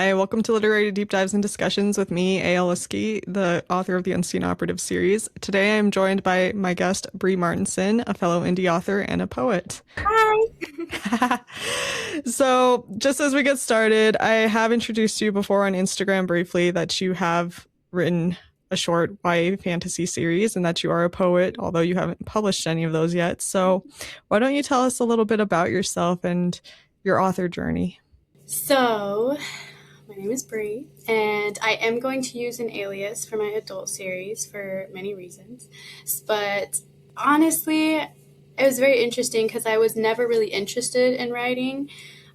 Hi, welcome to Literary Deep Dives and Discussions with me, A.L. Liskey, the author of the Unseen Operative series. Today I am joined by my guest, Bree Martinson, a fellow indie author and a poet. Hi. So, just as we get started, I have introduced you before on Instagram briefly that you have written a short YA fantasy series and that you are a poet, although you haven't published any of those yet. So, why don't you tell us a little bit about yourself and your author journey? So, my name is Bree, and I am going to use an alias for my adult series for many reasons. But honestly, it was very interesting because I was never really interested in writing.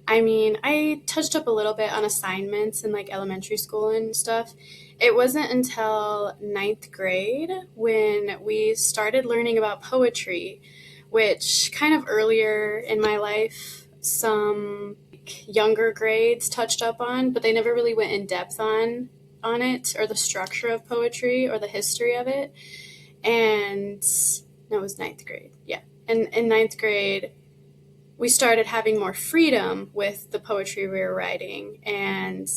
I mean, I touched up a little bit on assignments in like elementary school and stuff. It wasn't until ninth grade when we started learning about poetry, which kind of earlier in my life, some younger grades touched up on, but they never really went in depth on it or the structure of poetry or the history of it. And no, it was ninth grade. Yeah. And in ninth grade, we started having more freedom with the poetry we were writing. And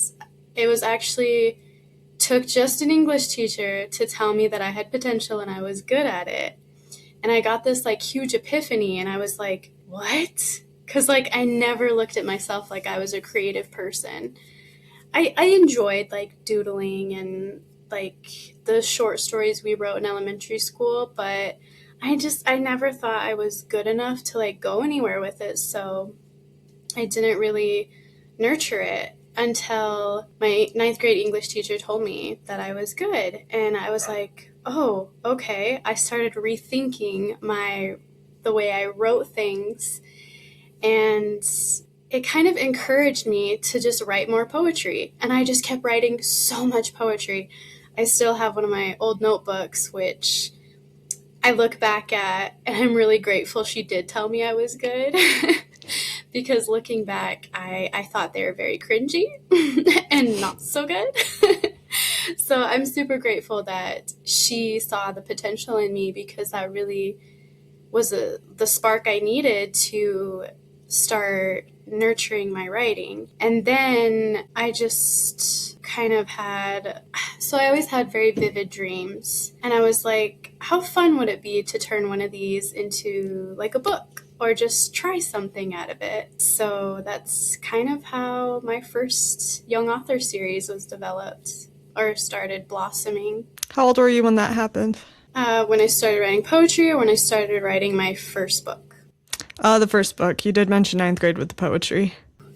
it was actually took just an English teacher to tell me that I had potential and I was good at it. And I got this like huge epiphany and I was like, what? Because like I never looked at myself like I was a creative person. I enjoyed like doodling and like the short stories we wrote in elementary school, but I never thought I was good enough to like go anywhere with it. So I didn't really nurture it until my ninth grade English teacher told me that I was good. And I was like, oh, okay. I started rethinking the way I wrote things, and it kind of encouraged me to just write more poetry. And I just kept writing so much poetry. I still have one of my old notebooks, which I look back at, and I'm really grateful she did tell me I was good. Because looking back, I thought they were very cringy and not so good. So I'm super grateful that she saw the potential in me because that really was the spark I needed to start nurturing my writing. And then I just kind of I always had very vivid dreams. And I was like, how fun would it be to turn one of these into like a book? Or just try something out of it. So that's kind of how my first young author series was developed or started blossoming. How old were you when that happened? When I started writing poetry or when I started writing my first book. The first book. You did mention ninth grade with the poetry.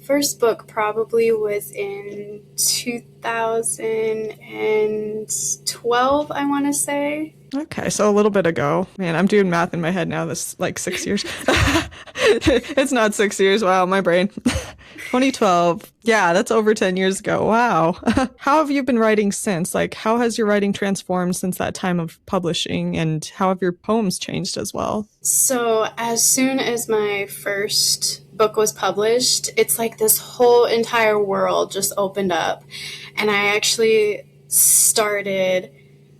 First book probably was in 2012, I want to say. Okay, so a little bit ago. Man, I'm doing math in my head now. This like 6 years. It's not 6 years. Wow, my brain. 2012. Yeah, that's over 10 years ago. Wow. How have you been writing since? Like, how has your writing transformed since that time of publishing, and how have your poems changed as well? So, as soon as my first book was published, it's like this whole entire world just opened up. And I actually started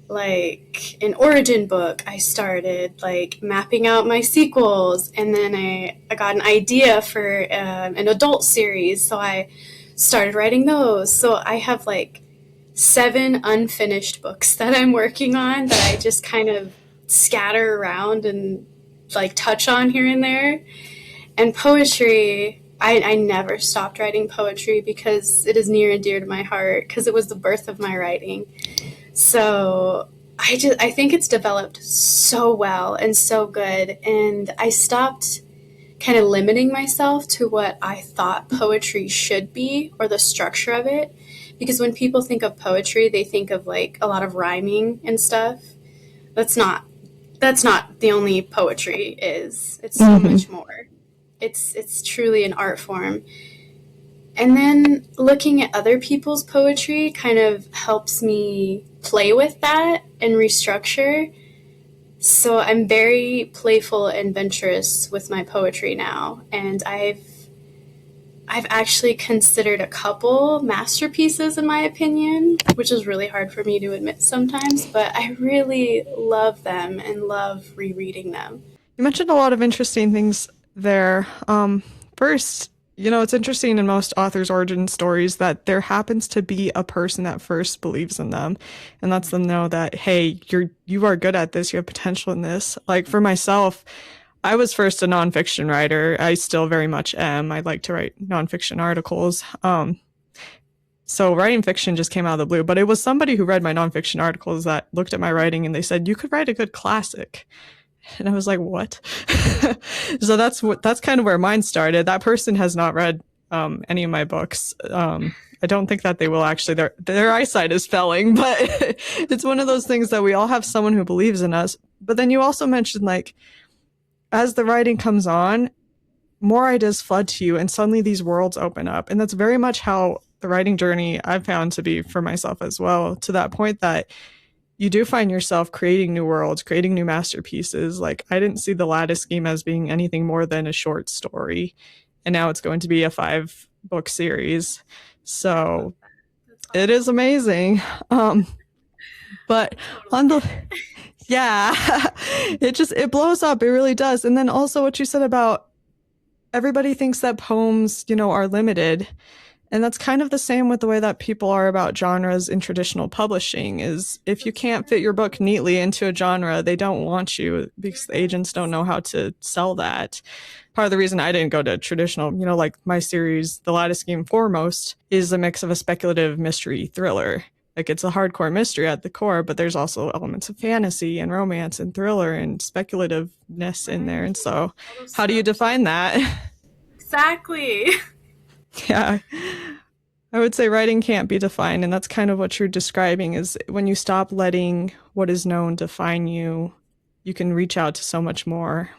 like an origin book. I started like mapping out my sequels, and then I got an idea for an adult series, so I started writing those. So I have like seven unfinished books that I'm working on that I just kind of scatter around and like touch on here and there. And poetry, I never stopped writing poetry because it is near and dear to my heart because it was the birth of my writing. So I think it's developed so well and so good, and I stopped kind of limiting myself to what I thought poetry should be or the structure of it, because when people think of poetry, they think of like a lot of rhyming and stuff. That's not that's not the only poetry is. It's so Mm-hmm. much more. It's truly an art form. And then looking at other people's poetry kind of helps me play with that and restructure. So I'm very playful and adventurous with my poetry now, and I've actually considered a couple masterpieces in my opinion, which is really hard for me to admit sometimes, but I really love them and love rereading them. You mentioned a lot of interesting things there. First, You know, it's interesting in most authors' origin stories that there happens to be a person that first believes in them and lets them know that, hey, you are good at this, you have potential in this. Like for myself, I was first a nonfiction writer. I still very much am. I like to write nonfiction articles. So writing fiction just came out of the blue, but it was somebody who read my nonfiction articles that looked at my writing and they said, you could write a good classic. And I was like, what? So that's kind of where mine started. That person has not read any of my books. I don't think that they will actually. Their eyesight is failing, but it's one of those things that we all have someone who believes in us. But then you also mentioned like as the writing comes on, more ideas flood to you, and suddenly these worlds open up, and that's very much how the writing journey I've found to be for myself as well. To that point that you do find yourself creating new worlds, creating new masterpieces. Like I didn't see the Lattice Scheme as being anything more than a short story, and now it's going to be a 5-book series. I love So that. That's it is awesome. amazing. But on Totally. the yeah, it blows up. It really does. And then also what you said about everybody thinks that poems, are limited. And that's kind of the same with the way that people are about genres in traditional publishing is if you That's can't fit your true. book neatly into a genre, they don't want you because the agents don't Yes. know how to sell that. Part of the reason I didn't go to traditional, like my series, The Lattice Scheme Foremost, is a mix of a speculative mystery thriller. Like it's a hardcore mystery at the core, but there's also elements of fantasy and romance and thriller and speculativeness in there. And Right. so, All those how do you define subgenres. that? Exactly. Yeah. I would say writing can't be defined, and that's kind of what you're describing is when you stop letting what is known define you, you can reach out to so much more.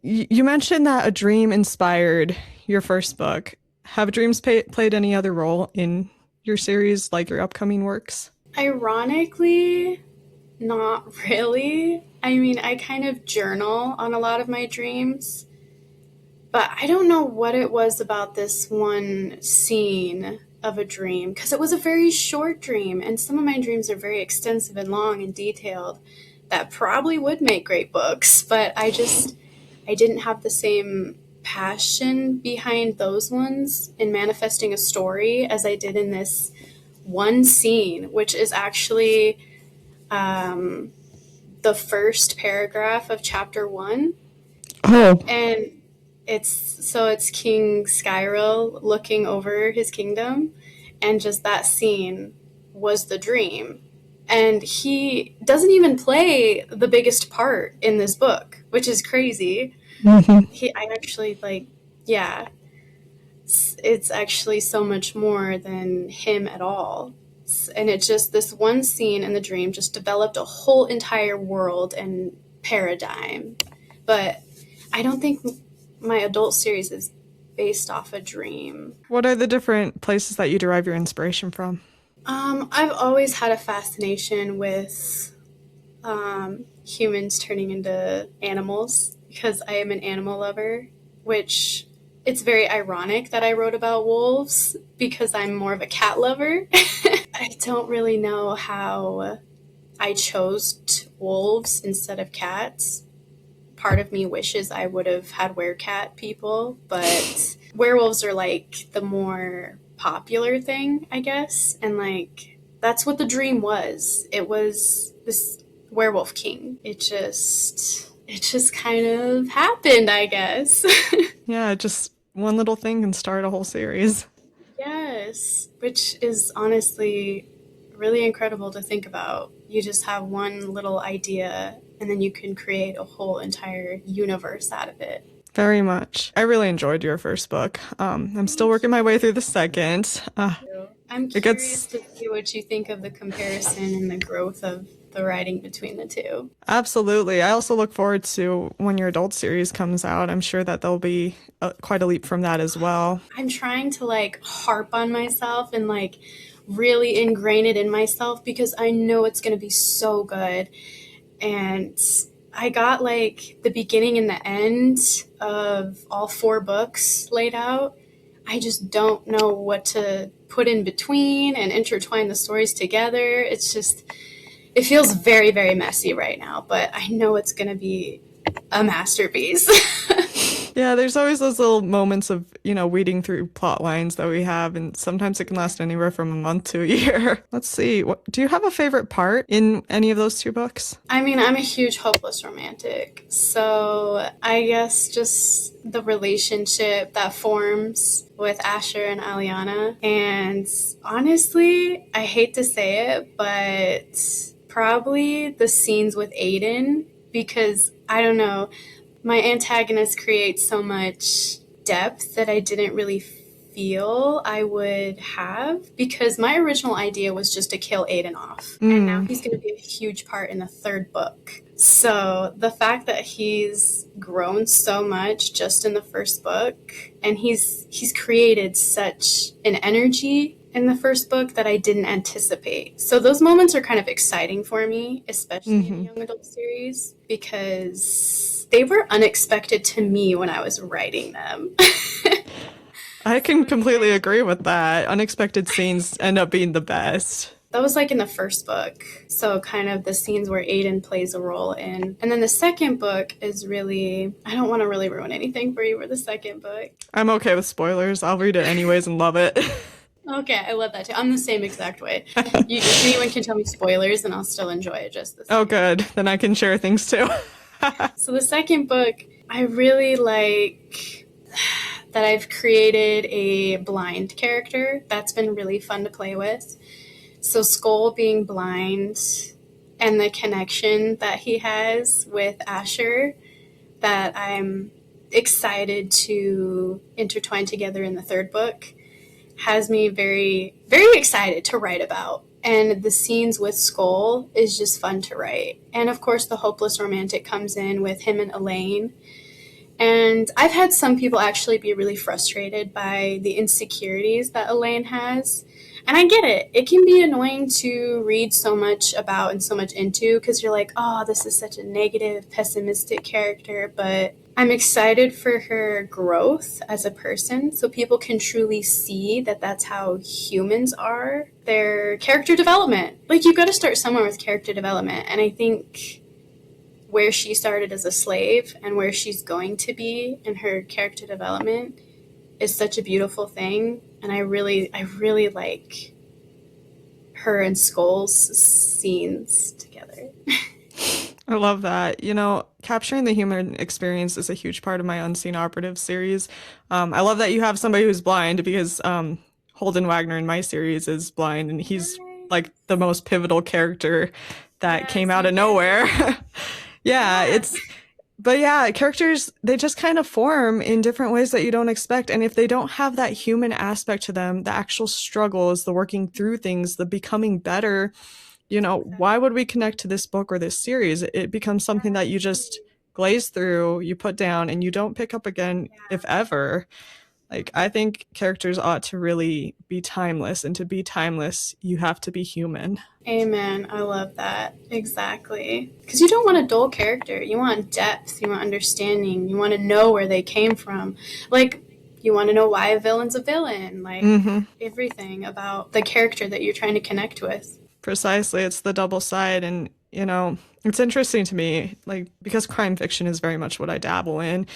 You mentioned that a dream inspired your first book. Have dreams played any other role in your series, like your upcoming works? Ironically, not really. I mean, I kind of journal on a lot of my dreams, but I don't know what it was about this one scene of a dream because it was a very short dream, and some of my dreams are very extensive and long and detailed that probably would make great books, but I didn't have the same passion behind those ones in manifesting a story as I did in this one scene, which is actually um, the first paragraph of chapter one. Oh, And it's King Skyril looking over his kingdom, and just that scene was the dream. And he doesn't even play the biggest part in this book, which is crazy. mm-hmm. I actually like, yeah, it's actually so much more than him at all. And it just, this one scene in the dream just developed a whole entire world and paradigm. But I don't think my adult series is based off a dream. What are the different places that you derive your inspiration from? I've always had a fascination with humans turning into animals because I am an animal lover, which it's very ironic that I wrote about wolves because I'm more of a cat lover. I don't really know how I chose wolves instead of cats. Part of me wishes I would have had werecat people, but werewolves are like the more popular thing, I guess. And like that's what the dream was. It was this werewolf king. It just kind of happened, I guess. Yeah, just one little thing can start a whole series. Yes, which is honestly really incredible to think about. You just have one little idea and then you can create a whole entire universe out of it. Very much. I really enjoyed your first book. I'm still Thank working my way through you. the second. I'm It curious gets to see what you think of the comparison and the growth of the writing between the two. absolutely. I also look forward to when your adult series comes out. I'm sure that there'll be quite a leap from that as well. I'm trying to like harp on myself and like really ingrain it in myself because I know it's going to be so good. And I got like the beginning and the end of all 4 books laid out. I just don't know what to put in between and intertwine the stories together. It feels very, very messy right now, but I know it's going to be a masterpiece. Yeah, there's always those little moments of, weeding through plot lines that we have, and sometimes it can last anywhere from a month to a year. Let's see. Do you have a favorite part in any of those two books? I mean, I'm a huge hopeless romantic. So I guess just the relationship that forms with Asher and Aliana. And honestly, I hate to say it, but probably the scenes with Aiden, because I don't know, my antagonist creates so much depth that I didn't really feel I would have, because my original idea was just to kill Aiden off. And now Mm. he's going to be a huge part in the third book. So the fact that he's grown so much just in the first book, and he's created such an energy in the first book that I didn't anticipate. So those moments are kind of exciting for me, especially in a Hmm. young adult series, because they were unexpected to me when I was writing them. I So can yeah, completely agree with that. Unexpected scenes end up being the best. that was like in the first book. So kind of the scenes where Aiden plays a role in. And then the second book is really, I don't want to really ruin anything for you for the second book. I'm okay with spoilers. I'll read it anyways and love it. Okay, I love that too. I'm the same exact way. Anyone can tell me spoilers and I'll still enjoy it just the Oh, same. good. Then I can share things too. So the second book, I really like that I've created a blind character. That's been really fun to play with. So Skull being blind and the connection that he has with Asher, that I'm excited to intertwine together in the third book, has me very, very excited to write about. And the scenes with Skull is just fun to write. And of course, the hopeless romantic comes in with him and Elaine. And I've had some people actually be really frustrated by the insecurities that Elaine has. And I get it. It can be annoying to read so much about and so much into, because you're like, oh, this is such a negative, pessimistic character. But I'm excited for her growth as a person so people can truly see that that's how humans are. Their character development. Like, you've got to start somewhere with character development. And I think where she started as a slave and where she's going to be in her character development is such a beautiful thing. And I really like her and Skull's scenes together. I love that. Capturing the human experience is a huge part of my Unseen Operative series. I love that you have somebody who's blind because Holden Wagner in my series is blind, and he's like the most pivotal character that came Yes, out you of did. nowhere. Yeah, Yeah, but yeah, characters, they just kind of form in different ways that you don't expect. And if they don't have that human aspect to them, the actual struggles, the working through things, the becoming better, why exactly. would we connect to this book or this series? It becomes something that you just Right. glaze through, you put down, and you don't pick up again, if Yeah. ever. Like, I think characters ought to really be timeless, and to be timeless, you have to be human. Amen. I love that. Exactly. Because you don't want a dull character. You want depth. You want understanding. You want to know where they came from. Like, you want to know why a villain's a villain. Like, Hmm. everything about the character that you're trying to connect with. Precisely, it's the double side. And it's interesting to me, like, because crime fiction is very much what I dabble in.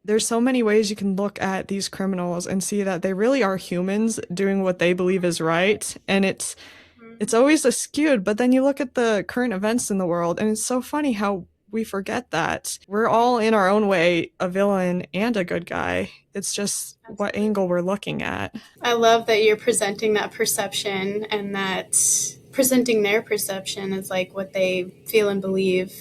There's so many ways you can look at these criminals and see that they really are humans doing what they believe is right, and it's Mhm. always skewed. But then you look at the current events in the world, and it's so funny how we forget that we're all in our own way a villain and a good guy. It's just what angle Absolutely. we're looking at. I love that you're presenting that perception, and that presenting their perception as like what they feel and believe,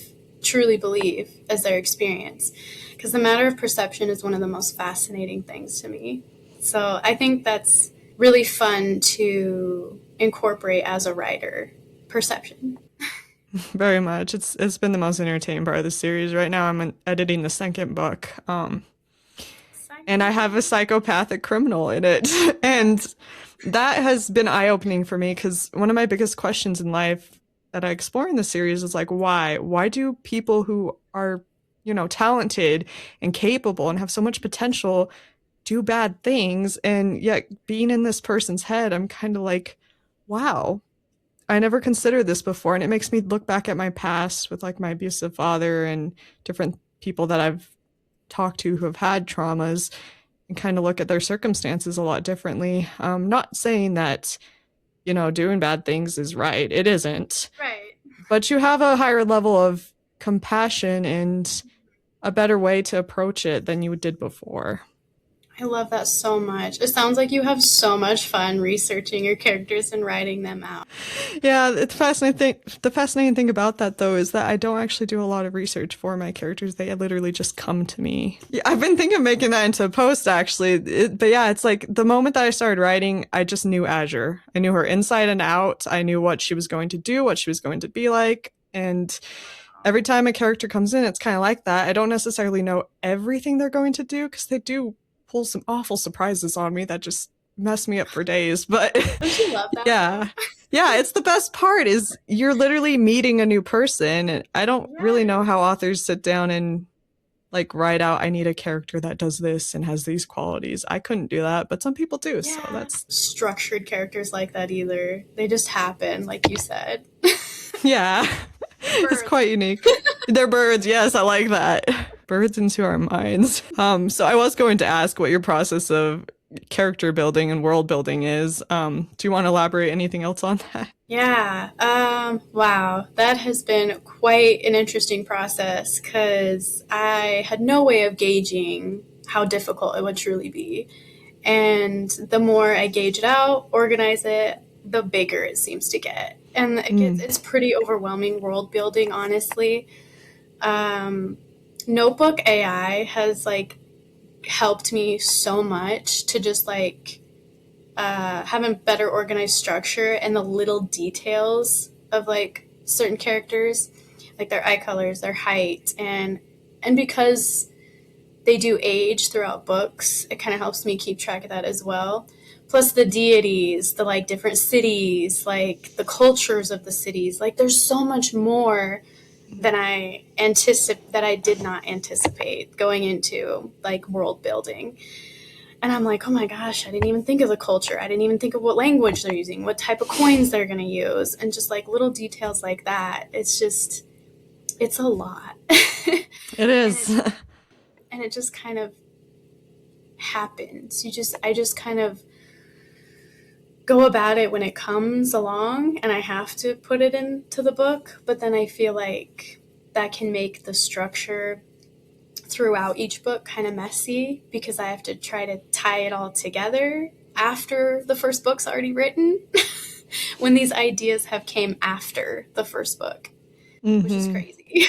truly believe as their experience. Because the matter of perception is one of the most fascinating things to me. So I think that's really fun to incorporate as a writer, perception. Very much. It's been the most entertaining part of the series. Right now I'm editing the second book. And I have a Exciting. psychopathic criminal in it. And that has been eye opening for me because one of my biggest questions in life that I explore in the series is like, why? Why do people who are, talented and capable and have so much potential do bad things? And yet, being in this person's head, I'm kind of like, wow, I never considered this before. And it makes me look back at my past with like my abusive father and different people that I've talk to who have had traumas and kind of look at their circumstances a lot differently. Not saying that, doing bad things is right. It isn't. Right. But you have a higher level of compassion and a better way to approach it than you did before. I love that so much. It sounds like you have so much fun researching your characters and writing them out. Yeah, it's fascinating. The fascinating thing about that, though, is that I don't actually do a lot of research for my characters. They literally just come to me. Yeah, I've been thinking of making that into a post, actually. But yeah, it's like the moment that I started writing, I just knew Azure. I knew her inside and out. I knew what she was going to do, what she was going to be like. And every time a character comes in, it's kind of like that. I don't necessarily know everything they're going to do because they do pull some awful surprises on me that just mess me up for days. But Don't you love that? yeah. Yeah, it's the best part is you're literally meeting a new person. And I don't really know how authors sit down and like write out, I need a character that does this and has these qualities. I couldn't do that, but some people do. So that's structured characters like that either. They just happen, like you said. yeah. It's quite unique. They're birds. Yes, I like that. Birds into our minds. So I was going to ask what your process of character building and world building is. Do you want to elaborate anything else on that? Yeah. Wow. That has been quite an interesting process because I had no way of gauging how difficult it would truly be. And the more I gauge it out, organize it, the bigger it seems to get. And it's pretty overwhelming world building, honestly. Notebook AI has like helped me so much to just like have a better organized structure and the little details of like certain characters, like their eye colors, their height, and because they do age throughout books, it kind of helps me keep track of that as well. Plus the deities, the like different cities, like the cultures of the cities. Like there's so much more than that I did not anticipate going into like world building. And I'm like, oh my gosh, I didn't even think of the culture. I didn't even think of what language they're using, what type of coins they're going to use, and just like little details like that. It's a lot. It is. And it just kind of happens. I just kind of go about it when it comes along and I have to put it into the book, but then I feel like that can make the structure throughout each book kind of messy because I have to try to tie it all together after the first book's already written when these ideas have came after the first book, which is crazy.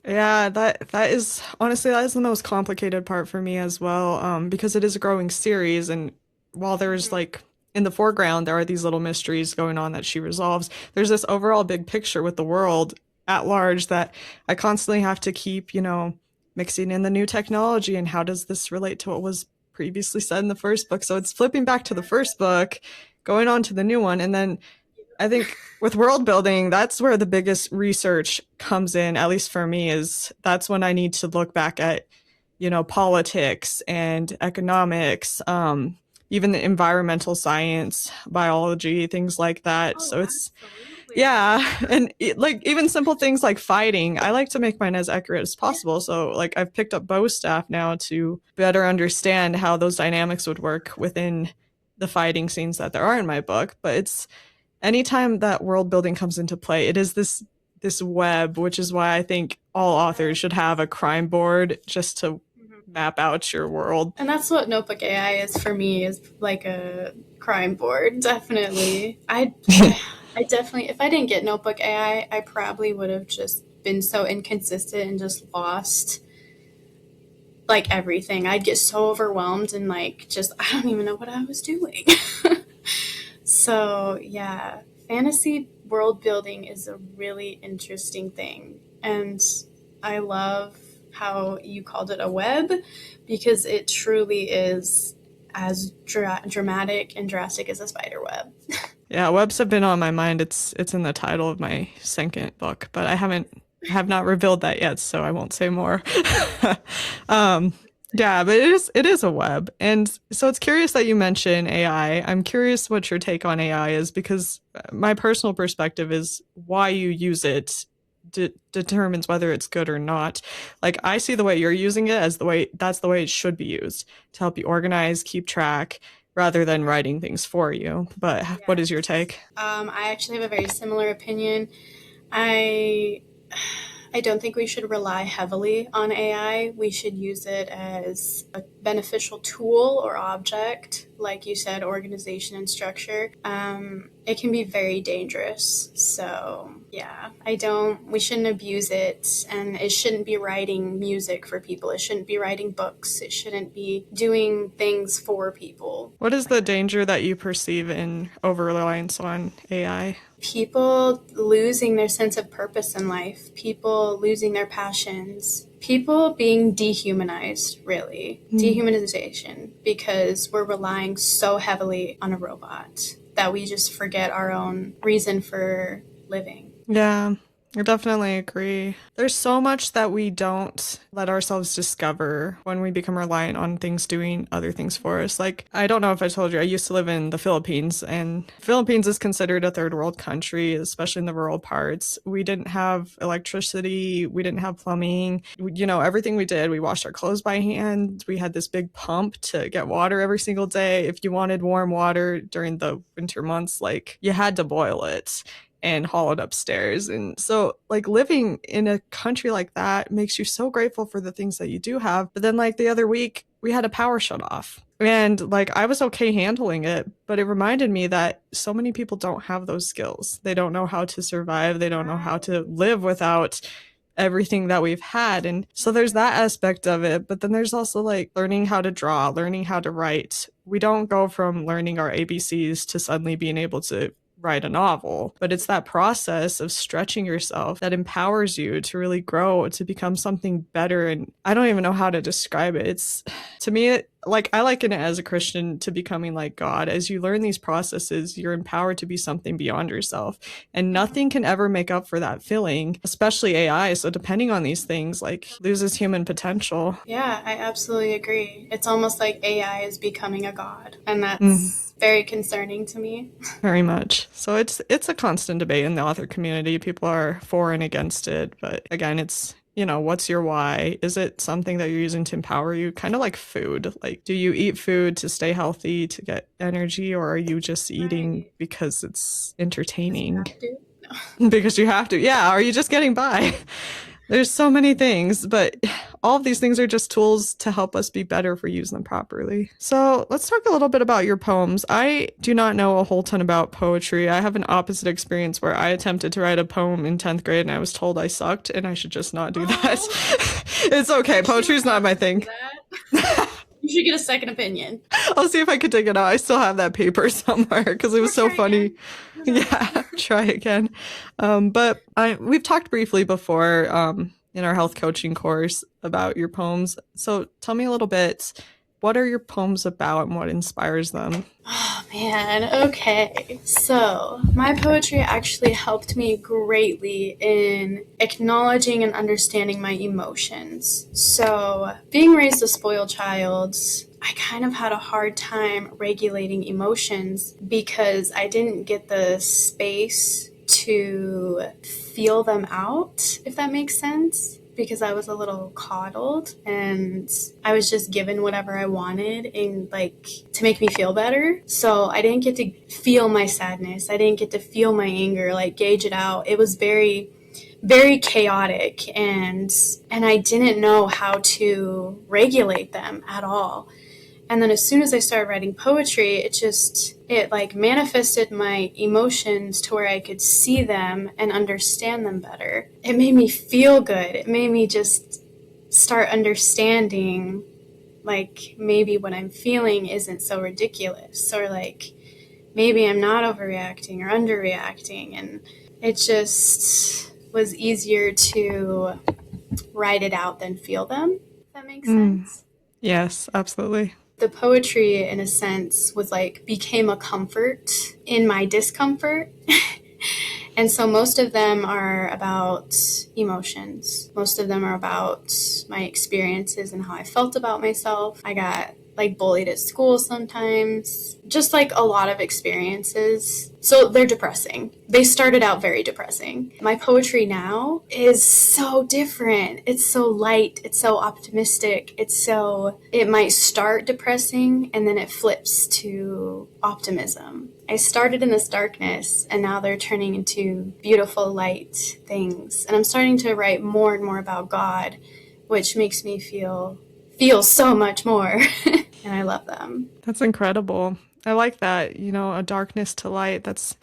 Yeah, that is honestly that is the most complicated part for me as well, because it is a growing series, and while there's like in the foreground there are these little mysteries going on that she resolves, there's this overall big picture with the world at large that I constantly have to keep, mixing in the new technology and how does this relate to what was previously said in the first book. So it's flipping back to the first book, going on to the new one, and then I think with world building, that's where the biggest research comes in, at least for me, is that's when I need to look back at, politics and economics, even the environmental science, biology, things like that. So it's, yeah. And like even simple things like fighting, I like to make mine as accurate as possible. So like I've picked up bow staff now to better understand how those dynamics would work within the fighting scenes that there are in my book. But it's, anytime that world building comes into play, it is this web, which is why I think all authors should have a crime board just to map out your world. And that's what Notebook AI is for me, is like a crime board. Definitely. I definitely, if I didn't get Notebook AI, I probably would have just been so inconsistent and just lost like everything. I'd get so overwhelmed and like just I don't even know what I was doing. So yeah, fantasy world building is a really interesting thing. And I love how you called it a web because it truly is as dramatic and drastic as a spider web. Yeah, webs have been on my mind. It's in the title of my second book, but I have not revealed that yet, so I won't say more. Yeah, but it is a web. And so it's curious that you mention AI. I'm curious what your take on AI is because my personal perspective is why you use it determines whether it's good or not. Like, I see the way you're using it as that's the way it should be used, to help you organize, keep track, rather than writing things for you. But what is your Yes. take? I actually have a very similar opinion. I I don't think we should rely heavily on AI. We should use it as a beneficial tool or object, like you said, organization and structure. It can be very dangerous. So, yeah, we shouldn't abuse it. And it shouldn't be writing music for people. It shouldn't be writing books. It shouldn't be doing things for people. What is the danger that you perceive in over reliance on AI? People losing their sense of purpose in life, people losing their passions, people being dehumanized, really. Dehumanization, because we're relying so heavily on a robot that we just forget our own reason for living. Yeah, I definitely agree. There's so much that we don't let ourselves discover when we become reliant on things doing other things for us. Like, I don't know if I told you, I used to live in the Philippines, and Philippines is considered a third world country, especially in the rural parts. We didn't have electricity, we didn't have plumbing. Everything we did, we washed our clothes by hand. We had this big pump to get water every single day. If you wanted warm water during the winter months, like, you had to boil it and haul it upstairs. And so, like, living in a country like that makes you so grateful for the things that you do have. But then, like, the other week, we had a power shut off. And, like, I was okay handling it, but it reminded me that so many people don't have those skills. They don't know how to survive. They don't know how to live without everything that we've had. And so there's that aspect of it. But then there's also, like, learning how to draw, learning how to write. We don't go from learning our ABCs to suddenly being able to write a novel, but it's that process of stretching yourself that empowers you to really grow, to become something better. And I don't even know how to describe it. It's, to me, like, I liken it as a Christian to becoming like God. As you learn these processes, you're empowered to be something beyond yourself, and nothing can ever make up for that feeling, especially AI. So depending on these things, like, loses human potential. Yeah, I absolutely agree. It's almost like AI is becoming a god, and Mm, that's very concerning to me. very much. So it's a constant debate in the author community. People are for and against it, but again, it's, what's your why? Is it something that you're using to empower you? Kind of like food. Like, do you eat food to stay healthy, to get energy, or are you just eating Right. because it's Because you entertaining? have to. Because you have to. Yeah, are you just getting by? There's so many things, but all of these things are just tools to help us be better if we use them properly. So let's talk a little bit about your poems. I do not know a whole ton about poetry. I have an opposite experience where I attempted to write a poem in 10th grade and I was told I sucked and I should just not do that. Oh, It's okay. you should Poetry's not my not thing. do that. You should get a second opinion. I'll see if I could dig it out. I still have that paper somewhere because it Or was so try funny. again. Who knows? Yeah, try again. But we've talked briefly before in our health coaching course about your poems. So tell me a little bit. What are your poems about and what inspires them? Oh man, okay. So, my poetry actually helped me greatly in acknowledging and understanding my emotions. So, being raised a spoiled child, I kind of had a hard time regulating emotions because I didn't get the space to feel them out, if that makes sense, because I was a little coddled and I was just given whatever I wanted and like to make me feel better. So I didn't get to feel my sadness. I didn't get to feel my anger, like gauge it out. It was very very chaotic and I didn't know how to regulate them at all. And then as soon as I started writing poetry, it like manifested my emotions to where I could see them and understand them better. It made me feel good. It made me just start understanding like maybe what I'm feeling isn't so ridiculous, or like maybe I'm not overreacting or underreacting. And it just was easier to write it out than feel them, if that makes Mm, sense. yes, absolutely. The poetry, in a sense, was like became a comfort in my discomfort. And so most of them are about emotions. Most of them are about my experiences and how I felt about myself. I got like bullied at school sometimes, just like a lot of experiences. So they're depressing. They started out very depressing. My poetry now is so different. It's so light. It's so optimistic. It might start depressing and then it flips to optimism. I started in this darkness and now they're turning into beautiful light things. And I'm starting to write more and more about God, which makes me feel so much more. And I love them. That's incredible. I like that, a darkness to light. That's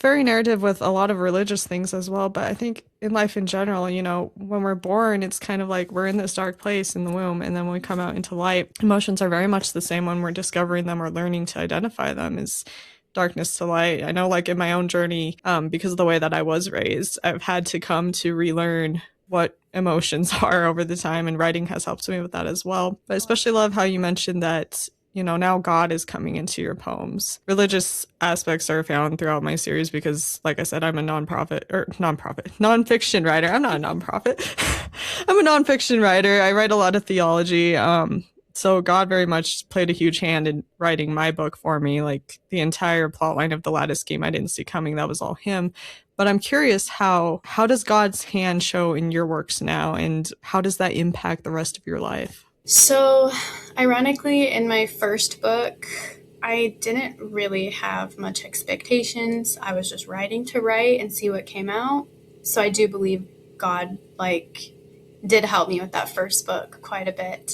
very narrative with a lot of religious things as well, but I think in life in general, when we're born, it's kind of like we're in this dark place in the womb, and then when we come out into light, emotions are very much the same when we're discovering them or learning to identify them as darkness to light. I know, like in my own journey, because of the way that I was raised, I've had to come to relearn what emotions are over the time, and writing has helped me with that as well. But I especially love how you mentioned that now God is coming into your poems. Religious aspects are found throughout my series because, like I said, I'm a nonfiction writer. I'm not a nonprofit. I'm a nonfiction writer. I write a lot of theology. So God very much played a huge hand in writing my book for me. Like the entire plotline of the Lattice Game, I didn't see coming. That was all him. But I'm curious, how does God's hand show in your works now, and how does that impact the rest of your life? So, ironically, in my first book, I didn't really have much expectations. I was just writing to write and see what came out. So I do believe God, did help me with that first book quite a bit.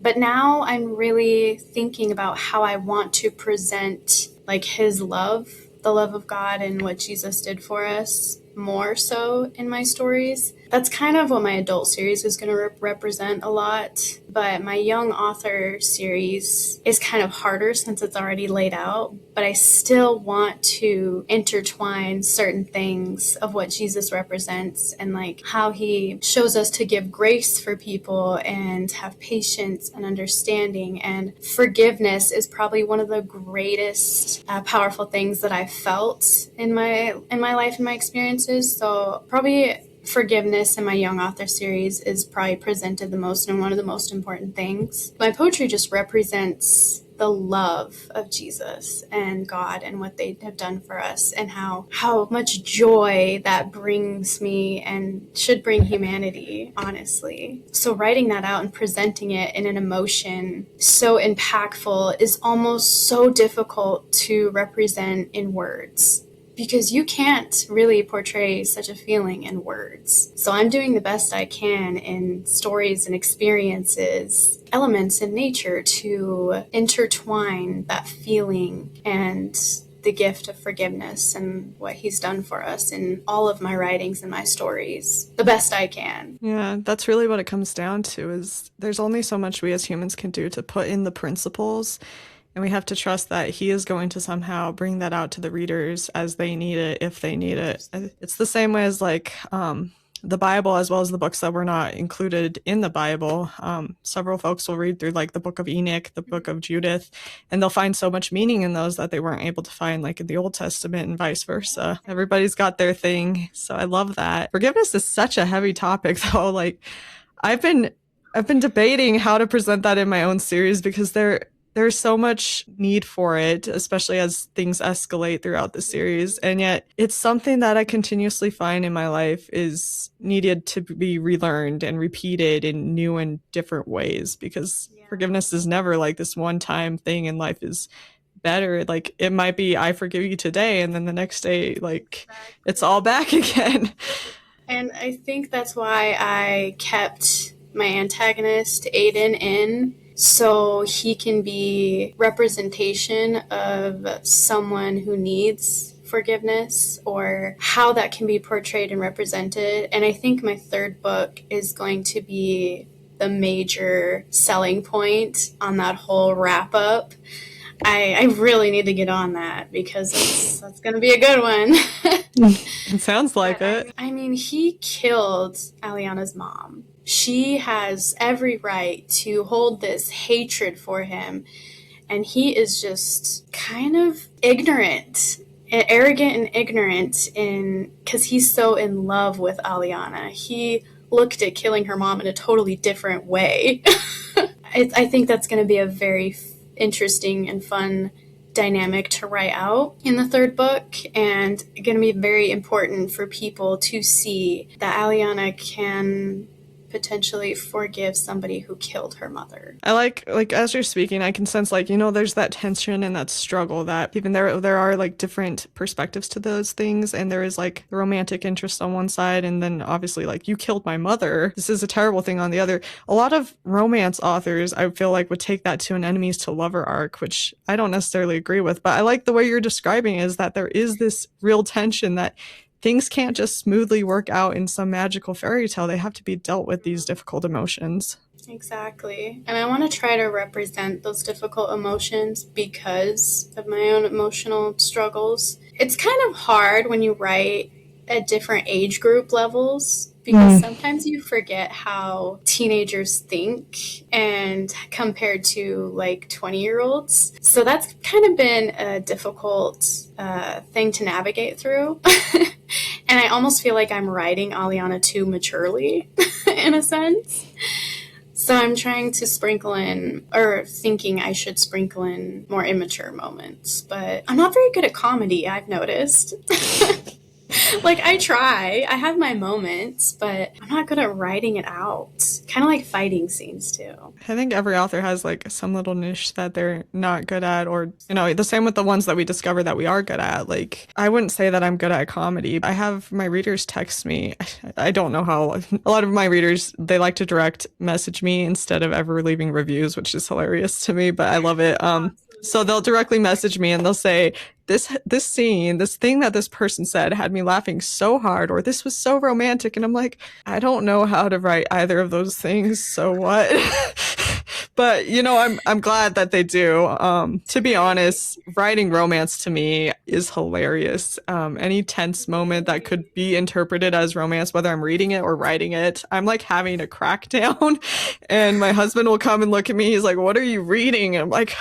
But now I'm really thinking about how I want to present, his love, the love of God and what Jesus did for us more so in my stories. That's kind of what my adult series is going to represent a lot. But my young author series is kind of harder since it's already laid out. But I still want to intertwine certain things of what Jesus represents and how he shows us to give grace for people and have patience and understanding. And forgiveness is probably one of the greatest powerful things that I've felt in my life and my experiences. So probably forgiveness in my young author series is probably presented the most and one of the most important things. My poetry just represents the love of Jesus and God and what they have done for us, and how much joy that brings me and should bring humanity, honestly. So writing that out and presenting it in an emotion so impactful is almost so difficult to represent in words, because you can't really portray such a feeling in words. So I'm doing the best I can in stories and experiences, elements in nature, to intertwine that feeling and the gift of forgiveness and what he's done for us in all of my writings and my stories, the best I can. Yeah, that's really what it comes down to, is there's only so much we as humans can do to put in the principles. And we have to trust that he is going to somehow bring that out to the readers as they need it, if they need it. It's the same way as the Bible, as well as the books that were not included in the Bible. Several folks will read through the book of Enoch, the book of Judith, and they'll find so much meaning in those that they weren't able to find in the Old Testament, and vice versa. Everybody's got their thing. So I love that. Forgiveness is such a heavy topic, though. I've been debating how to present that in my own series, because there's so much need for it, especially as things escalate throughout the series. And yet it's something that I continuously find in my life is needed to be relearned and repeated in new and different ways, because forgiveness is never this one-time thing in life is better. It might be, I forgive you today, and then the next day, it's all back again. And I think that's why I kept my antagonist, Aiden, in, so he can be representation of someone who needs forgiveness, or how that can be portrayed and represented. And I think my third book is going to be the major selling point on that whole wrap up. I really need to get on that, because that's going to be a good one. It sounds like it. I mean, he killed Aliana's mom. She has every right to hold this hatred for him, and he is just kind of ignorant, arrogant and ignorant, because he's so in love with Aliana. He looked at killing her mom in a totally different way. I think that's going to be a very interesting and fun dynamic to write out in the third book, and going to be very important for people to see that Aliana can potentially forgive somebody who killed her mother. I like as you're speaking, I can sense like, there's that tension and that struggle that even there are like different perspectives to those things, and there is like the romantic interest on one side, and then obviously like you killed my mother. This is a terrible thing on the other. A lot of romance authors, I feel like, would take that to an enemies to lover arc, which I don't necessarily agree with, but I like the way you're describing is that there is this real tension that things can't just smoothly work out in some magical fairy tale. They have to be dealt with these difficult emotions. Exactly. And I want to try to represent those difficult emotions because of my own emotional struggles. It's kind of hard when you write at different age group levels because sometimes you forget how teenagers think and compared to like 20-year-olds. So that's kind of been a difficult thing to navigate through. And I almost feel like I'm writing Aliana too maturely in a sense. So I'm trying to sprinkle in, or thinking I should sprinkle in more immature moments. But I'm not very good at comedy, I've noticed. Like, I try. I have my moments, but I'm not good at writing it out. Kind of like fighting scenes, too. I think every author has like some little niche that they're not good at, or, the same with the ones that we discover that we are good at. Like, I wouldn't say that I'm good at comedy. I have my readers text me. I don't know how. A lot of my readers, they like to direct message me instead of ever leaving reviews, which is hilarious to me, but I love it. So they'll directly message me and they'll say, this scene, this thing that this person said had me laughing so hard, or this was so romantic. And I'm like, I don't know how to write either of those things. So what? But I'm glad that they do. To be honest, writing romance to me is hilarious. Any tense moment that could be interpreted as romance, whether I'm reading it or writing it, I'm like having a crackdown. And my husband will come and look at me. He's like, "What are you reading?" And I'm like,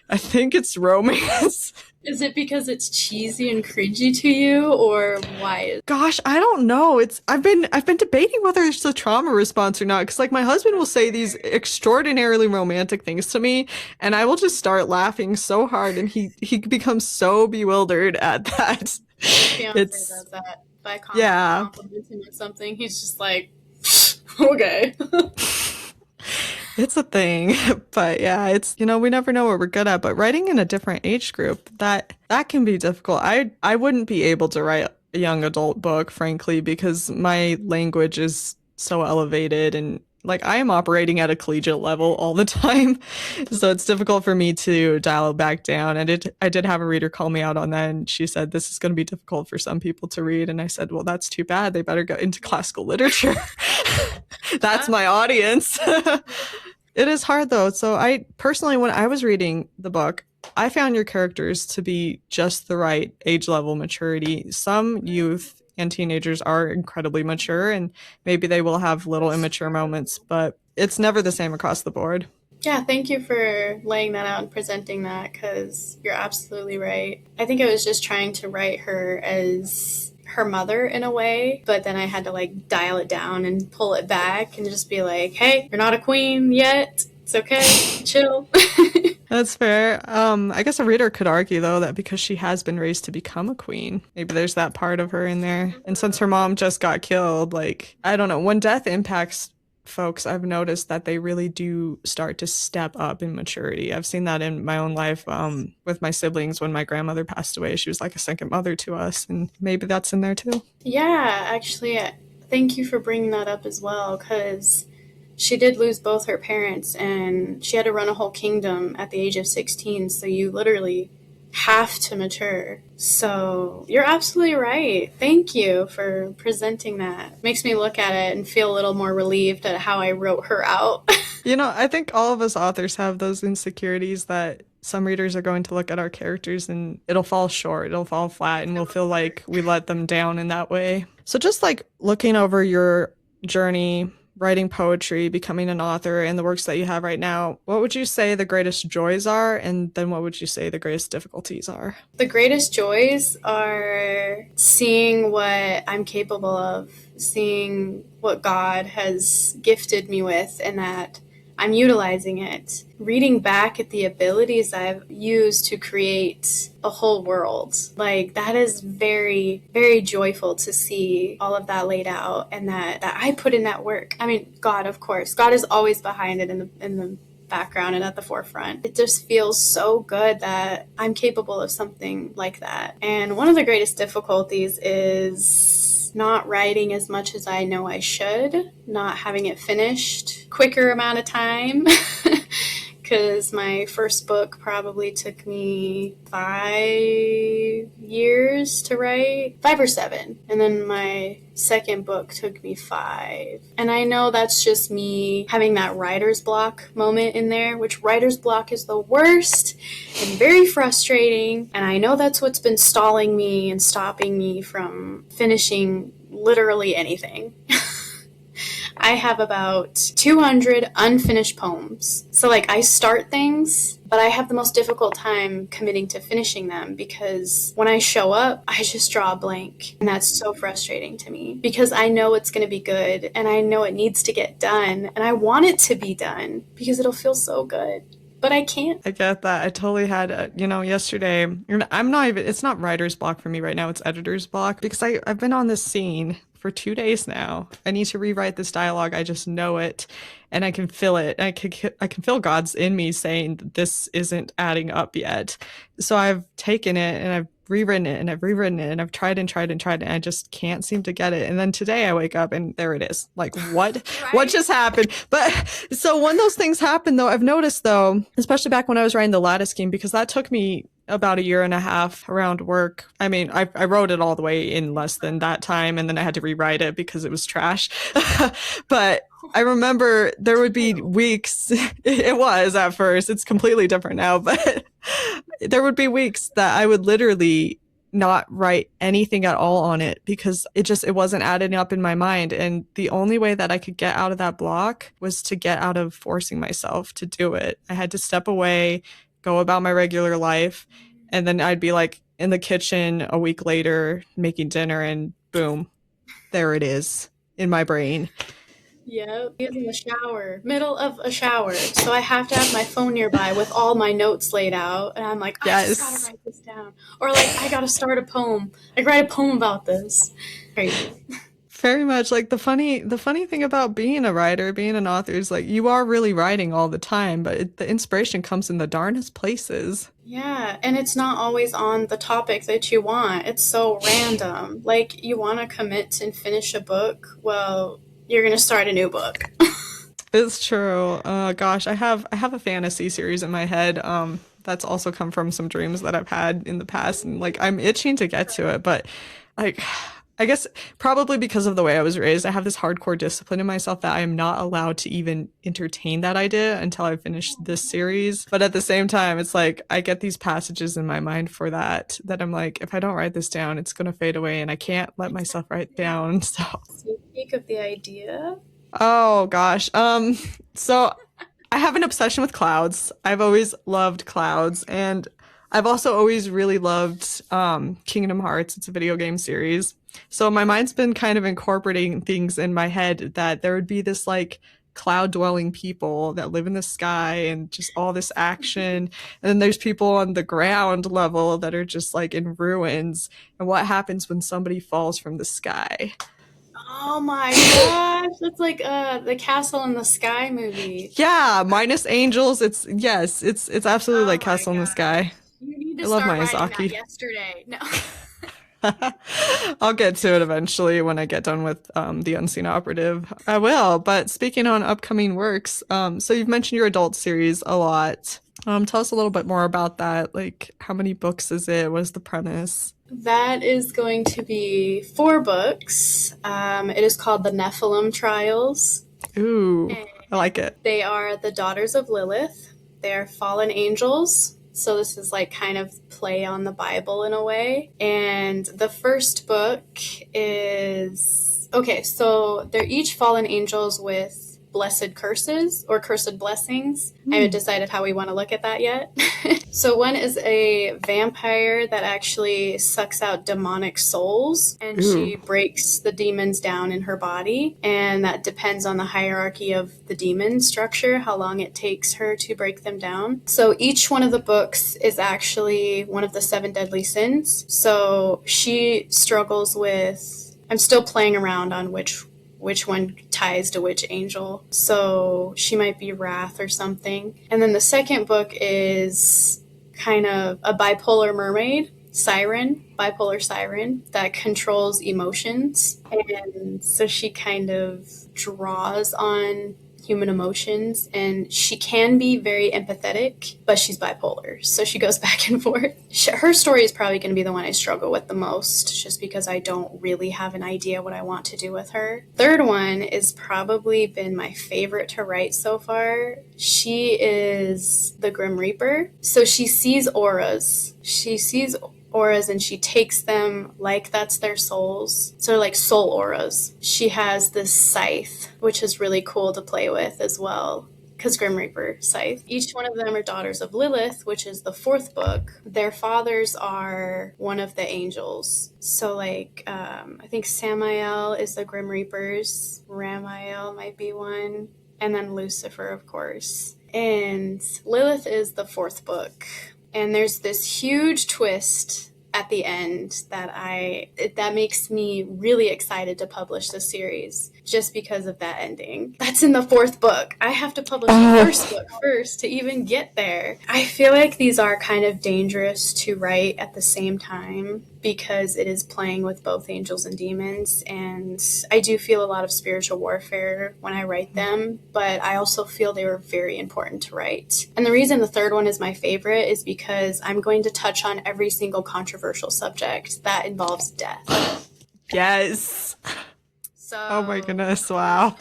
"I think it's romance." Is it because it's cheesy and cringy to you, or why? Gosh, I don't know. I've been debating whether it's a trauma response or not, because like my husband will say these extraordinarily romantic things to me, and I will just start laughing so hard, and he becomes so bewildered at that. My fiance does that. If I compliment him with something, he's just like, okay. It's a thing. But yeah, it's we never know what we're good at, but writing in a different age group, that can be difficult. I wouldn't be able to write a young adult book, frankly, because my language is so elevated, and like I am operating at a collegiate level all the time. So it's difficult for me to dial it back down. And I did have a reader call me out on that, and she said this is going to be difficult for some people to read, and I said, well, that's too bad. They better go into classical literature. That's my audience. It is hard though. So I personally, when I was reading the book, I found your characters to be just the right age level maturity. Some youth and teenagers are incredibly mature, and maybe they will have little immature moments, but it's never the same across the board. Yeah, thank you for laying that out and presenting that, because you're absolutely right. I think I was just trying to write her as her mother in a way, but then I had to like dial it down and pull it back and just be like, hey, you're not a queen yet. It's okay. Chill. That's fair. I guess a reader could argue though that because she has been raised to become a queen, maybe there's that part of her in there. And since her mom just got killed, like, I don't know, when death impacts folks, I've noticed that they really do start to step up in maturity. I've seen that in my own life, with my siblings. When my grandmother passed away, she was like a second mother to us, and maybe that's in there too. Yeah, actually, thank you for bringing that up as well, because she did lose both her parents, and she had to run a whole kingdom at the age of 16, so you literally have to mature. So you're absolutely right. Thank you for presenting that. Makes me look at it and feel a little more relieved at how I wrote her out. I think all of us authors have those insecurities that some readers are going to look at our characters and it'll fall short, it'll fall flat, and we'll feel like we let them down in that way. So just like looking over your journey, writing poetry, becoming an author, and the works that you have right now, what would you say the greatest joys are? And then what would you say the greatest difficulties are? The greatest joys are seeing what I'm capable of, seeing what God has gifted me with, and that I'm utilizing it. Reading back at the abilities I've used to create a whole world, like that is very, very joyful to see all of that laid out and that I put in that work. I mean, God, of course, God is always behind it in the background and at the forefront. It just feels so good that I'm capable of something like that. And one of the greatest difficulties is not writing as much as I know I should, not having it finished quicker amount of time. Because my first book probably took me 5 years to write, 5 or 7. And then my second book took me 5. And I know that's just me having that writer's block moment in there, which writer's block is the worst and very frustrating. And I know that's what's been stalling me and stopping me from finishing literally anything. I have about 200 unfinished poems. So, like, I start things, but I have the most difficult time committing to finishing them because when I show up, I just draw a blank. And that's so frustrating to me because I know it's going to be good and I know it needs to get done and I want it to be done because it'll feel so good. But I can't. I get that. I totally had, yesterday, I'm not even, it's not writer's block for me right now. It's editor's block because I've been on this scene for 2 days now. I need to rewrite this dialogue. I just know it and I can feel it. I can feel God's in me saying that this isn't adding up yet. So I've taken it and I've rewritten it and I've rewritten it and I've tried and tried and tried and I just can't seem to get it. And then today I wake up and there it is. Like what? Right? What just happened? But so when those things happen though, I've noticed though, especially back when I was writing the Lattice Game, because that took me about 1.5 years around work. I mean, I wrote it all the way in less than that time and then I had to rewrite it because it was trash. But I remember there would be weeks, it was at first, it's completely different now, but there would be weeks that I would literally not write anything at all on it because it wasn't adding up in my mind. And the only way that I could get out of that block was to get out of forcing myself to do it. I had to step away, go about my regular life, and then I'd be like in the kitchen a week later making dinner and boom, there it is in my brain. Yep. He was in the shower, middle of a shower. So I have to have my phone nearby with all my notes laid out. And I'm like, I just gotta Yes. write this down. Or like, I gotta start a poem. Like, write a poem about this. Crazy. Very much. Like the funny thing about being a writer, being an author is like you are really writing all the time, but the inspiration comes in the darnest places. Yeah. And it's not always on the topic that you want. It's so random. Like, you want to commit and finish a book. Well, you're gonna start a new book. It's true. Gosh, I have a fantasy series in my head. That's also come from some dreams that I've had in the past, and like I'm itching to get to it, but like I guess probably because of the way I was raised, I have this hardcore discipline in myself that I am not allowed to even entertain that idea until I finish this series. But at the same time, it's like I get these passages in my mind for that I'm like, if I don't write this down, it's gonna fade away, and I can't let myself write down. So, Sneak peek of the idea. oh gosh, so I have an obsession with clouds. I've always loved clouds, and I've also always really loved Kingdom Hearts. It's a video game series. So my mind's been kind of incorporating things in my head that there would be this like cloud dwelling people that live in the sky and just all this action. And then there's people on the ground level that are just like in ruins. And what happens when somebody falls from the sky? Oh my gosh. That's like the Castle in the Sky movie. Yeah, minus angels. It's absolutely Oh like my Castle in the gosh. Sky. You need I to love start my writing that Izaki. yesterday. No. I'll get to it eventually when I get done with the Unseen Operative. I will. But speaking on upcoming works, so you've mentioned your adult series a lot. Tell us a little bit more about that. Like, how many books is it? What is the premise? That is going to be 4 books. It is called the Nephilim Trials. Ooh, And I like it. they are the daughters of Lilith. They are fallen angels. So this is like kind of play on the Bible in a way. And the first book is okay, so they're each fallen angels with blessed curses or cursed blessings. I haven't decided how we want to look at that yet. So one is a vampire that actually sucks out demonic souls, and she Ooh. breaks the demons down in her body, and that depends on the hierarchy of the demon structure, how long it takes her to break them down. So each one of the books is actually one of the 7 deadly sins. So she struggles with, I'm still playing around on which one ties to which angel. So she might be Wrath or something. And then the second book is kind of a bipolar mermaid, bipolar siren that controls emotions. And so she kind of draws on human emotions, and she can be very empathetic, but she's bipolar, so she goes back and forth. Her story is probably going to be the one I struggle with the most, just because I don't really have an idea what I want to do with her. Third one is probably been my favorite to write so far. She is the Grim Reaper, so she sees auras. And she takes them like that's their souls. So like soul auras. She has this scythe, which is really cool to play with as well, because Grim Reaper, scythe. Each one of them are daughters of Lilith, which is the 4th book. Their fathers are one of the angels. So like, I think Samael is the Grim Reapers. Ramiel might be one. And then Lucifer, of course. And Lilith is the 4th book. And there's this huge twist at the end that makes me really excited to publish the series, just because of that ending. That's in the 4th book. I have to publish the 1st book first to even get there. I feel like these are kind of dangerous to write at the same time, because it is playing with both angels and demons, and I do feel a lot of spiritual warfare when I write them, but I also feel they were very important to write. And the reason the 3rd one is my favorite is because I'm going to touch on every single controversial subject that involves death. Yes. So, oh my goodness, wow.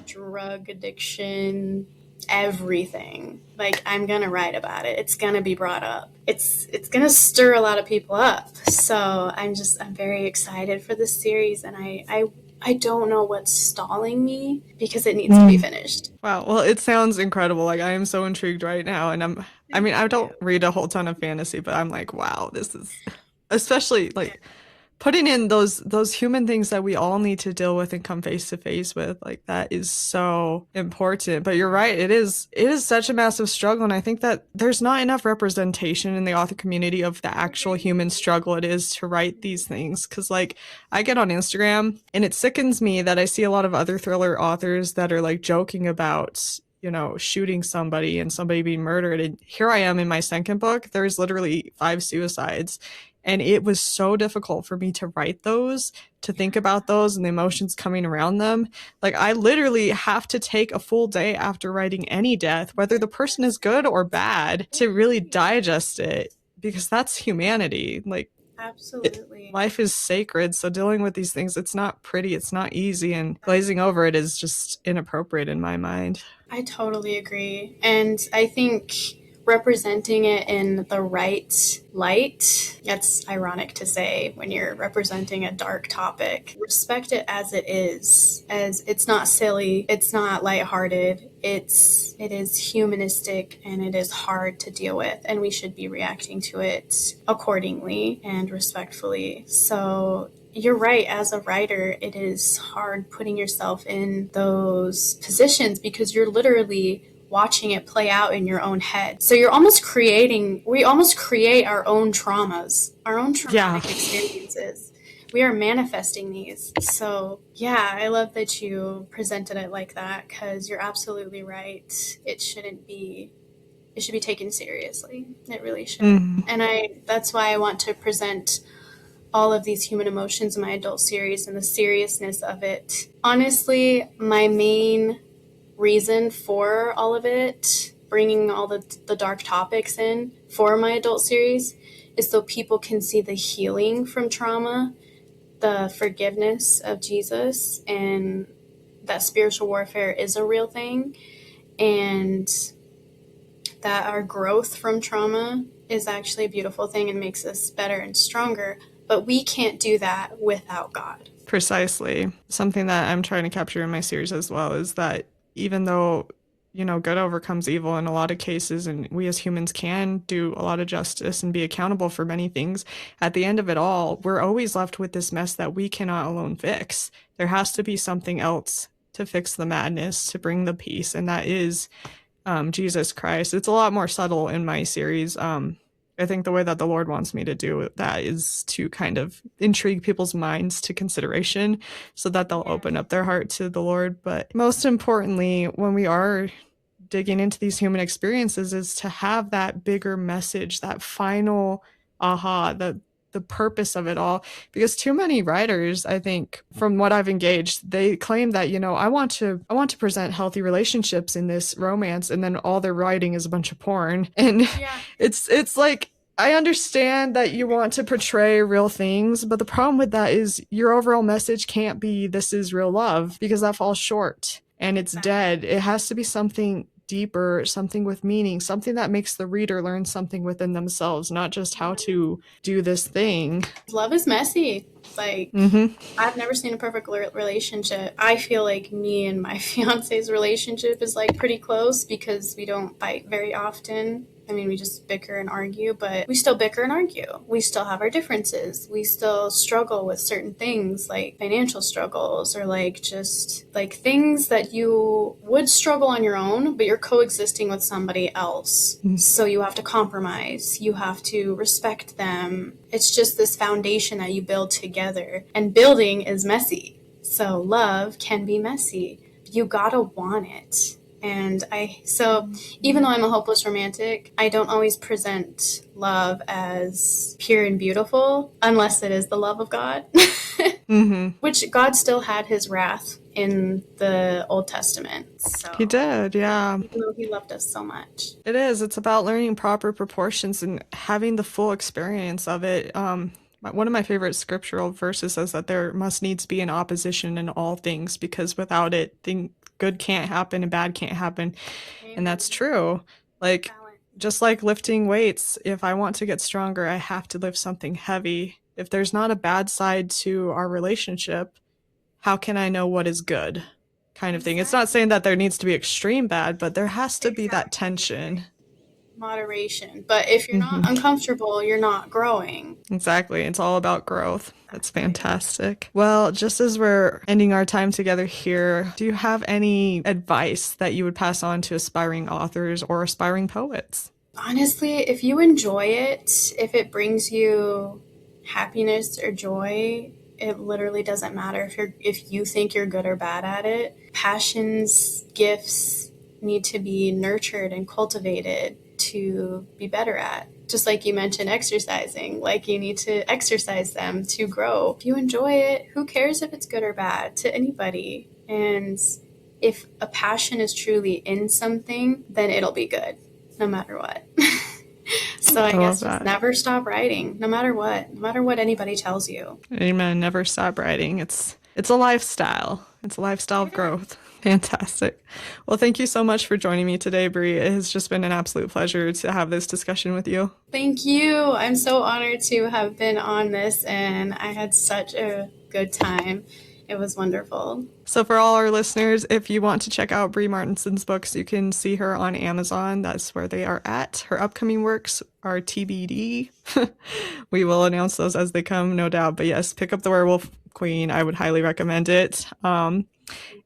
Drug addiction, everything. Like, I'm gonna write about it. It's gonna be brought up. It's gonna stir a lot of people up. So I'm very excited for this series, and I don't know what's stalling me, because it needs to be finished. Wow. Well, it sounds incredible. Like, I am so intrigued right now, and I don't read a whole ton of fantasy, but I'm like, wow, this is, especially like putting in those human things that we all need to deal with and come face to face with, like, that is so important. But you're right, it is such a massive struggle, and I think that there's not enough representation in the author community of the actual human struggle it is to write these things. Because like, I get on Instagram and it sickens me that I see a lot of other thriller authors that are like joking about, shooting somebody and somebody being murdered. And here I am in my 2nd book, there's literally 5 suicides. And it was so difficult for me to write those, to think about those and the emotions coming around them. Like, I literally have to take a full day after writing any death, whether the person is good or bad, to really digest it, because that's humanity. Like, Absolutely. Life is sacred, so dealing with these things, it's not pretty, it's not easy, and glazing over it is just inappropriate in my mind. I totally agree. And I think representing it in the right light, that's ironic to say when you're representing a dark topic. Respect it as it is, as it's not silly, it's not lighthearted, it is humanistic, and it is hard to deal with, and we should be reacting to it accordingly and respectfully. So you're right, as a writer, it is hard putting yourself in those positions, because you're literally watching it play out in your own head. So we almost create our own traumas, our own traumatic experiences. We are manifesting these. So yeah, I love that you presented it like that, because you're absolutely right. It should be taken seriously. It really should. And that's why I want to present all of these human emotions in my adult series and the seriousness of it. Honestly, my main reason for all of it, bringing all the dark topics in for my adult series, is so people can see the healing from trauma, the forgiveness of Jesus, and that spiritual warfare is a real thing, and that our growth from trauma is actually a beautiful thing and makes us better and stronger. But we can't do that without God. Precisely. Something that I'm trying to capture in my series as well is that even though, good overcomes evil in a lot of cases, and we as humans can do a lot of justice and be accountable for many things, at the end of it all, we're always left with this mess that we cannot alone fix. There has to be something else to fix the madness, to bring the peace, and that is Jesus Christ. It's a lot more subtle in my series. I think the way that the Lord wants me to do that is to kind of intrigue people's minds to consideration so that they'll open up their heart to the Lord. But most importantly, when we are digging into these human experiences, is to have that bigger message, that final aha, the purpose of it all. Because too many writers, I think, from what I've engaged, they claim that, I want to present healthy relationships in this romance, and then all their writing is a bunch of porn. And Yeah. it's like, I understand that you want to portray real things, but the problem with that is your overall message can't be this is real love, because that falls short and it's dead. It has to be something deeper, something with meaning, something that makes the reader learn something within themselves, not just how to do this thing. Love is messy. Like, Mm-hmm. I've never seen a perfect relationship. I feel like me and my fiance's relationship is like pretty close because we don't fight very often. I mean, we just bicker and argue, but we still bicker and argue. We still have our differences. We still struggle with certain things like financial struggles, or like just like things that you would struggle on your own, but you're coexisting with somebody else. So you have to compromise. You have to respect them. It's just this foundation that you build together, and building is messy. So love can be messy. You gotta want it. And so even though I'm a hopeless romantic, I don't always present love as pure and beautiful unless it is the love of God, which God still had his wrath in the Old Testament. So He did, yeah. even though he loved us so much. It is. It's about learning proper proportions and having the full experience of it. One of my favorite scriptural verses says that there must needs be an opposition in all things, because without it, good can't happen and bad can't happen. And that's true. Like, just like lifting weights, if I want to get stronger, I have to lift something heavy. If there's not a bad side to our relationship, how can I know what is good? Kind of thing. It's not saying that there needs to be extreme bad, but there has to be that tension. Moderation. But if you're not uncomfortable, you're not growing. Exactly. It's all about growth. That's fantastic. Well, just as we're ending our time together here, do you have any advice that you would pass on to aspiring authors or aspiring poets? Honestly, if you enjoy it, if it brings you happiness or joy, it literally doesn't matter if you think you're good or bad at it. Passions, gifts need to be nurtured and cultivated to be better at. Just like you mentioned exercising, like you need to exercise them to grow. If you enjoy it, who cares if it's good or bad to anybody? And if a passion is truly in something, then it'll be good, no matter what. So I guess just never stop writing, no matter what anybody tells you. Amen. Never stop writing. It's a lifestyle. It's a lifestyle of growth. Fantastic. Well, thank you so much for joining me today, Bree. It has just been an absolute pleasure to have this discussion with you. Thank you. I'm so honored to have been on this, and I had such a good time. It was wonderful. So for all our listeners, if you want to check out Bree Martinson's books, you can see her on Amazon. That's where they are at. Her upcoming works are TBD. We will announce those as they come, no doubt. But yes, pick up The Werewolf Queen. I would highly recommend it.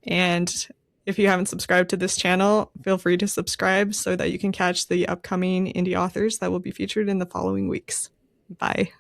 And if you haven't subscribed to this channel, feel free to subscribe so that you can catch the upcoming indie authors that will be featured in the following weeks. Bye.